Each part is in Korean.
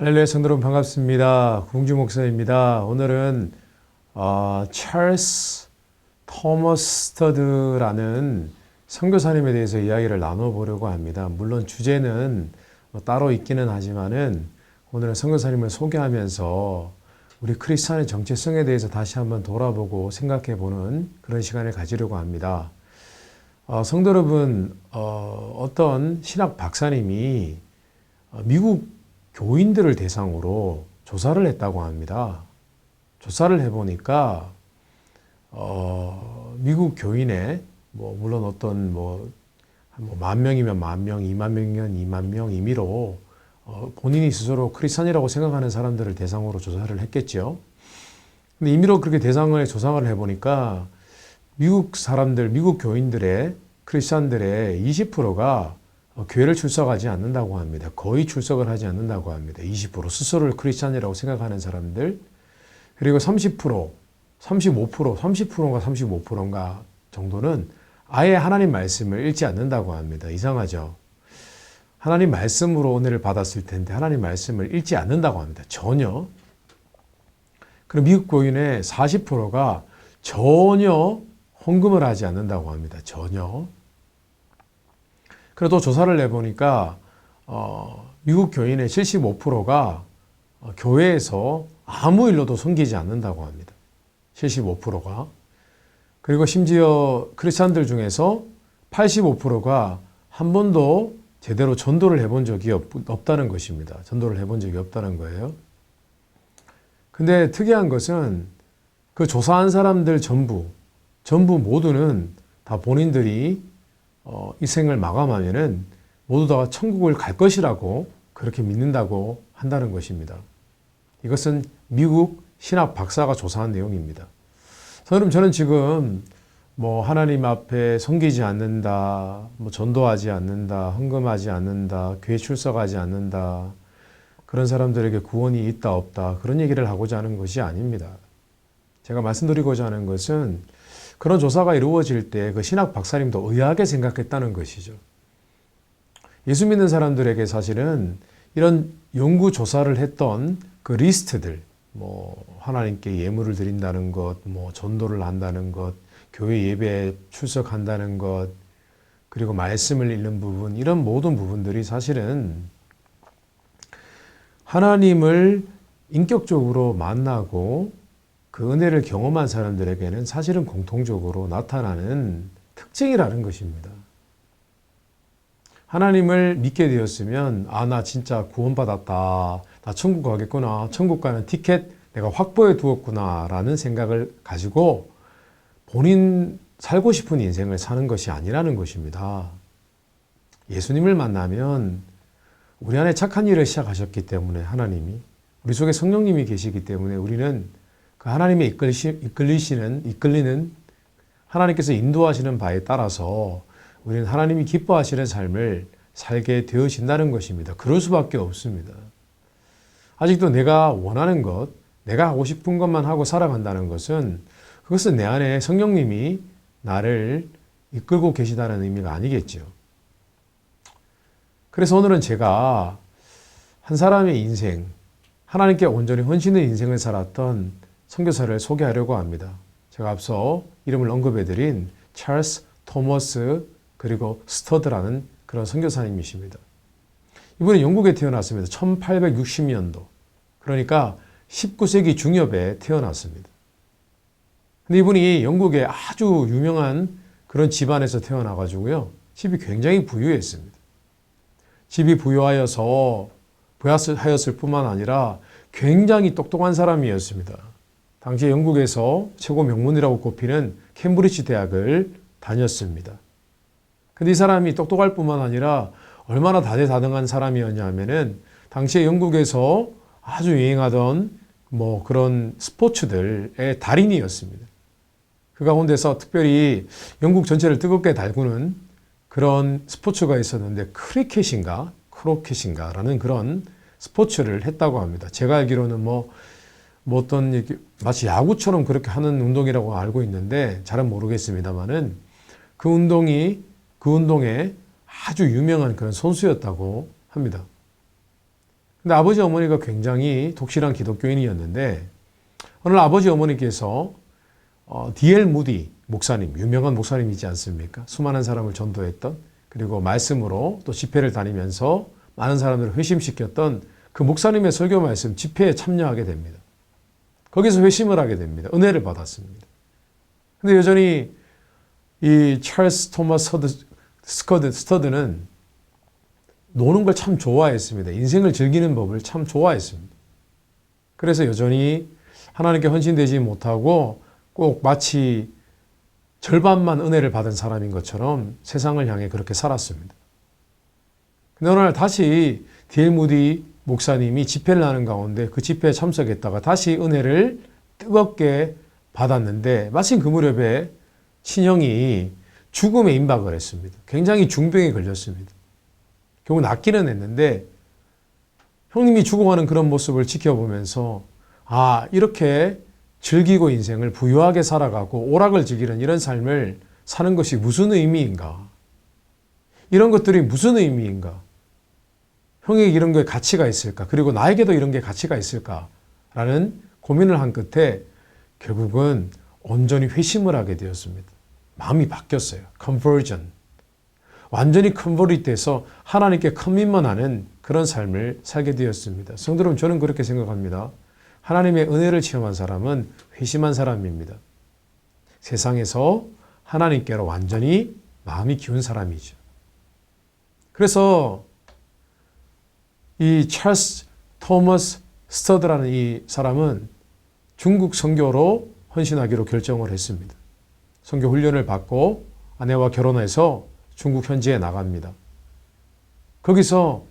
할렐루야 성도 여러분 반갑습니다. 궁주 목사입니다. 오늘은 찰스 토머스 스터드라는 선교사님에 대해서 이야기를 나눠보려고 합니다. 물론 주제는 따로 있기는 하지만은 오늘은 선교사님을 소개하면서 우리 크리스찬의 정체성에 대해서 다시 한번 돌아보고 생각해보는 그런 시간을 가지려고 합니다. 성도 여러분, 어떤 신학 박사님이 미국 교인들을 대상으로 조사를 했다고 합니다. 조사를 해보니까 미국 교인의 물론 어떤 만 명이면 만 명, 2만 명이면 2만 명 임의로 본인이 스스로 크리스찬이라고 생각하는 사람들을 대상으로 조사를 했겠죠. 근데 임의로 그렇게 대상을 조사를 해보니까 미국 사람들, 미국 교인들의 크리스찬들의 20%가 교회를 출석하지 않는다고 합니다. 거의 출석을 하지 않는다고 합니다. 20% 스스로를 크리스찬이라고 생각하는 사람들. 그리고 30%, 35%, 30%인가 35%인가 정도는 아예 하나님 말씀을 읽지 않는다고 합니다. 이상하죠? 하나님 말씀으로 은혜를 받았을 텐데 하나님 말씀을 읽지 않는다고 합니다. 전혀. 그리고 미국 교인의 40%가 전혀 헌금을 하지 않는다고 합니다. 전혀. 그래도 조사를 내보니까 미국 교인의 75%가 교회에서 아무 일로도 섬기지 않는다고 합니다. 75%가. 그리고 심지어 크리스찬들 중에서 85%가 한 번도 제대로 전도를 해본 적이 없다는 것입니다. 전도를 해본 적이 없다는 거예요. 근데 특이한 것은 그 조사한 사람들 전부 모두는 다 본인들이 이 생을 마감하면은 모두 다 천국을 갈 것이라고 그렇게 믿는다고 한다는 것입니다. 이것은 미국 신학 박사가 조사한 내용입니다. 저는 지금 하나님 앞에 섬기지 않는다, 전도하지 않는다, 헌금하지 않는다, 교회 출석하지 않는다, 그런 사람들에게 구원이 있다 없다 그런 얘기를 하고자 하는 것이 아닙니다. 제가 말씀드리고자 하는 것은 그런 조사가 이루어질 때 그 신학 박사님도 의아하게 생각했다는 것이죠. 예수 믿는 사람들에게 사실은 이런 연구 조사를 했던 그 리스트들, 하나님께 예물을 드린다는 것, 전도를 한다는 것, 교회 예배에 출석한다는 것, 그리고 말씀을 읽는 부분, 이런 모든 부분들이 사실은 하나님을 인격적으로 만나고 그 은혜를 경험한 사람들에게는 사실은 공통적으로 나타나는 특징이라는 것입니다. 하나님을 믿게 되었으면 나 진짜 구원받았다. 나 천국 가겠구나. 천국 가는 티켓 내가 확보해 두었구나 라는 생각을 가지고 본인 살고 싶은 인생을 사는 것이 아니라는 것입니다. 예수님을 만나면 우리 안에 착한 일을 시작하셨기 때문에 하나님이 우리 속에 성령님이 계시기 때문에 우리는 그 하나님의 이끌리는 하나님께서 인도하시는 바에 따라서 우리는 하나님이 기뻐하시는 삶을 살게 되어진다는 것입니다. 그럴 수밖에 없습니다. 아직도 내가 원하는 것, 내가 하고 싶은 것만 하고 살아간다는 것은 그것은 내 안에 성령님이 나를 이끌고 계시다는 의미가 아니겠죠. 그래서 오늘은 제가 한 사람의 인생, 하나님께 온전히 헌신의 인생을 살았던 선교사를 소개하려고 합니다. 제가 앞서 이름을 언급해드린 찰스 토머스 그리고 스터드라는 그런 선교사님이십니다. 이분은 영국에 태어났습니다. 1860년도. 그러니까 19세기 중엽에 태어났습니다. 근데 이분이 영국의 아주 유명한 그런 집안에서 태어나가지고요. 집이 굉장히 부유했습니다. 집이 부유하였을 뿐만 아니라 굉장히 똑똑한 사람이었습니다. 당시 영국에서 최고 명문이라고 꼽히는 캠브리지 대학을 다녔습니다. 근데 이 사람이 똑똑할 뿐만 아니라 얼마나 다재다능한 사람이었냐면은 당시에 영국에서 아주 유행하던 그런 스포츠들의 달인이었습니다. 그 가운데서 특별히 영국 전체를 뜨겁게 달구는 그런 스포츠가 있었는데 크로켓인가라는 그런 스포츠를 했다고 합니다. 제가 알기로는 어떤 마치 야구처럼 그렇게 하는 운동이라고 알고 있는데 잘은 모르겠습니다만은 그 운동에 아주 유명한 그런 선수였다고 합니다. 근데 아버지 어머니가 굉장히 독실한 기독교인이었는데 오늘 아버지 어머니께서 D.L. 무디 목사님, 유명한 목사님이지 않습니까? 수많은 사람을 전도했던, 그리고 말씀으로 또 집회를 다니면서 많은 사람들을 회심시켰던 그 목사님의 설교 말씀 집회에 참여하게 됩니다. 거기서 회심을 하게 됩니다. 은혜를 받았습니다. 근데 여전히 이 찰스 토마스 스터드는 노는 걸 참 좋아했습니다. 인생을 즐기는 법을 참 좋아했습니다. 그래서 여전히 하나님께 헌신되지 못하고 꼭 마치 절반만 은혜를 받은 사람인 것처럼 세상을 향해 그렇게 살았습니다. 근데 어느 날 다시 D.L. 무디 목사님이 집회를 하는 가운데 그 집회에 참석했다가 다시 은혜를 뜨겁게 받았는데 마침 그 무렵에 친형이 죽음에 임박을 했습니다. 굉장히 중병에 걸렸습니다. 결국 낫기는 했는데 형님이 죽어가는 그런 모습을 지켜보면서 이렇게 즐기고 인생을 부유하게 살아가고 오락을 즐기는 이런 삶을 사는 것이 무슨 의미인가? 이런 것들이 무슨 의미인가? 형에게 이런 거에 가치가 있을까? 그리고 나에게도 이런 게 가치가 있을까? 라는 고민을 한 끝에 결국은 온전히 회심을 하게 되었습니다. 마음이 바뀌었어요. conversion. 완전히 컨버리트 돼서 하나님께 커밋먼하는 그런 삶을 살게 되었습니다. 성도 여러분, 저는 그렇게 생각합니다. 하나님의 은혜를 체험한 사람은 회심한 사람입니다. 세상에서 하나님께로 완전히 마음이 기운 사람이죠. 그래서 이 찰스 토머스 스터드라는 이 사람은 중국 선교로 헌신하기로 결정을 했습니다. 선교 훈련을 받고 아내와 결혼해서 중국 현지에 나갑니다. 거기서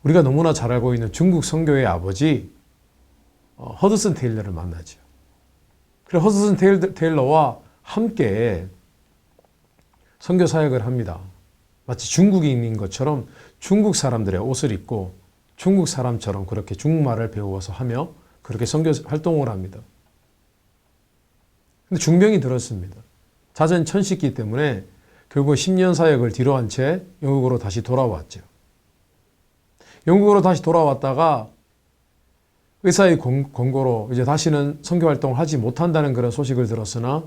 우리가 너무나 잘 알고 있는 중국 선교의 아버지 허드슨 테일러를 만나죠. 그래서 허드슨 테일러와 함께 선교 사역을 합니다. 마치 중국인인 것처럼 중국 사람들의 옷을 입고 중국 사람처럼 그렇게 중국말을 배워서 하며 그렇게 선교 활동을 합니다. 근데 중병이 들었습니다. 잦은 천식기 때문에 결국 10년 사역을 뒤로 한 채 영국으로 다시 돌아왔죠. 영국으로 다시 돌아왔다가 의사의 권고로 이제 다시는 선교 활동을 하지 못한다는 그런 소식을 들었으나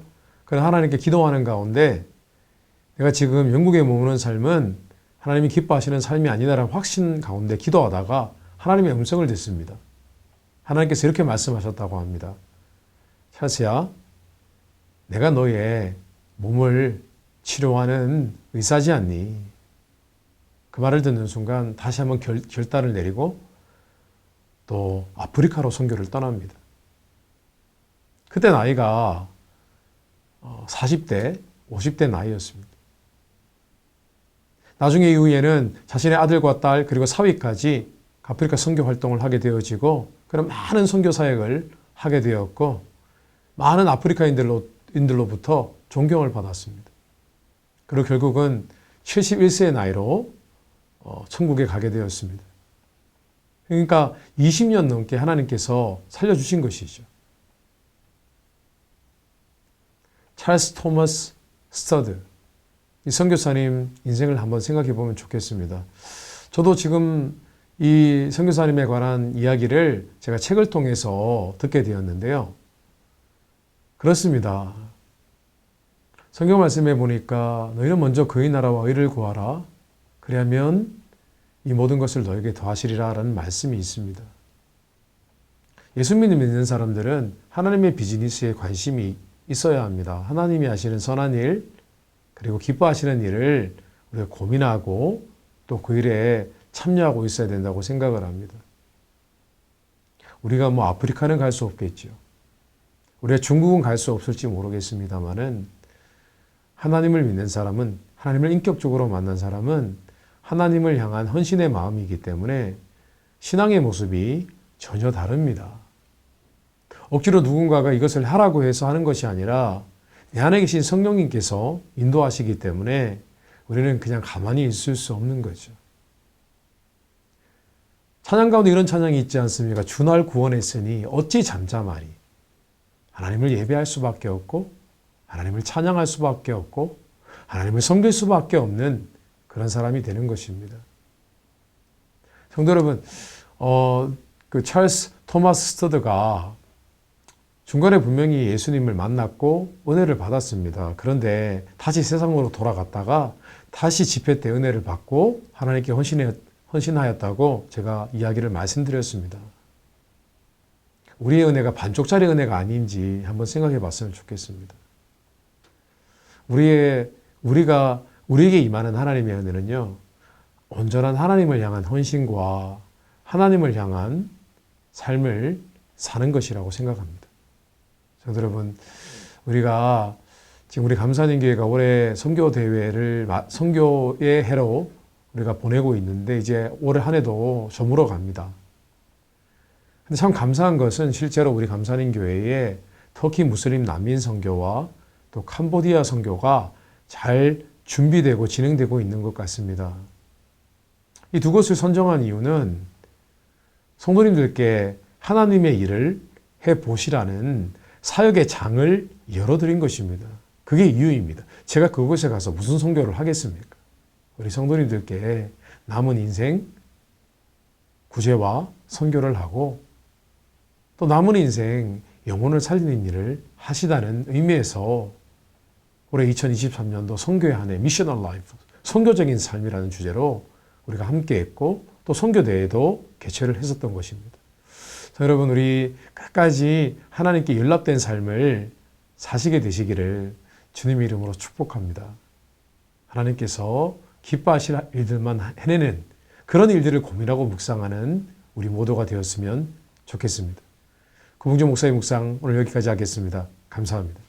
그런 하나님께 기도하는 가운데 내가 지금 영국에 머무는 삶은 하나님이 기뻐하시는 삶이 아니다라는 확신 가운데 기도하다가 하나님의 음성을 듣습니다. 하나님께서 이렇게 말씀하셨다고 합니다. 찰스야, 내가 너의 몸을 치료하는 의사지 않니? 그 말을 듣는 순간 다시 한번 결단을 내리고 또 아프리카로 선교를 떠납니다. 그때 나이가 40대, 50대 나이였습니다. 나중에 이후에는 자신의 아들과 딸 그리고 사위까지 아프리카 선교 활동을 하게 되어지고 그런 많은 선교 사역을 하게 되었고 많은 아프리카인들로부터 존경을 받았습니다. 그리고 결국은 71세의 나이로 천국에 가게 되었습니다. 그러니까 20년 넘게 하나님께서 살려주신 것이죠. 찰스 토머스 스터드, 이 선교사님 인생을 한번 생각해 보면 좋겠습니다. 저도 지금 이 선교사님에 관한 이야기를 제가 책을 통해서 듣게 되었는데요. 그렇습니다. 성경 말씀에 보니까 너희는 먼저 그의 나라와 의를 구하라. 그리하면 이 모든 것을 너에게 더하시리라 라는 말씀이 있습니다. 예수 믿는 사람들은 하나님의 비즈니스에 관심이 있어야 합니다. 하나님이 하시는 선한 일, 그리고 기뻐하시는 일을 우리가 고민하고 또 그 일에 참여하고 있어야 된다고 생각을 합니다. 우리가 아프리카는 갈 수 없겠죠. 우리가 중국은 갈 수 없을지 모르겠습니다만은 하나님을 믿는 사람은, 하나님을 인격적으로 만난 사람은 하나님을 향한 헌신의 마음이기 때문에 신앙의 모습이 전혀 다릅니다. 억지로 누군가가 이것을 하라고 해서 하는 것이 아니라 내 안에 계신 성령님께서 인도하시기 때문에 우리는 그냥 가만히 있을 수 없는 거죠. 찬양 가운데 이런 찬양이 있지 않습니까? 주 날 구원했으니 어찌 잠잠하리. 하나님을 예배할 수밖에 없고 하나님을 찬양할 수밖에 없고 하나님을 섬길 수밖에 없는 그런 사람이 되는 것입니다. 성도 여러분, 그 찰스 토마스 스터드가 중간에 분명히 예수님을 만났고 은혜를 받았습니다. 그런데 다시 세상으로 돌아갔다가 다시 집회 때 은혜를 받고 하나님께 헌신하였다고 제가 이야기를 말씀드렸습니다. 우리의 은혜가 반쪽짜리 은혜가 아닌지 한번 생각해 봤으면 좋겠습니다. 우리에게 임하는 하나님의 은혜는요, 온전한 하나님을 향한 헌신과 하나님을 향한 삶을 사는 것이라고 생각합니다. 성도 여러분, 우리가 지금 우리 감사님 교회가 올해 선교의 해로 우리가 보내고 있는데 이제 올해 한 해도 저물어 갑니다. 근데 참 감사한 것은 실제로 우리 감사님 교회에 터키 무슬림 난민 선교와 또 캄보디아 선교가 잘 준비되고 진행되고 있는 것 같습니다. 이 두 곳을 선정한 이유는 성도님들께 하나님의 일을 해보시라는 사역의 장을 열어드린 것입니다. 그게 이유입니다. 제가 그곳에 가서 무슨 선교를 하겠습니까? 우리 성도님들께 남은 인생 구제와 선교를 하고 또 남은 인생 영혼을 살리는 일을 하시다는 의미에서 올해 2023년도 선교의 한 해 미셔널 라이프, 선교적인 삶이라는 주제로 우리가 함께 했고 또 선교대회도 개최를 했었던 것입니다. 자, 여러분, 우리 끝까지 하나님께 연락된 삶을 사시게 되시기를 주님 이름으로 축복합니다. 하나님께서 기뻐하실 일들만 해내는 그런 일들을 고민하고 묵상하는 우리 모두가 되었으면 좋겠습니다. 구봉주 목사의 묵상 오늘 여기까지 하겠습니다. 감사합니다.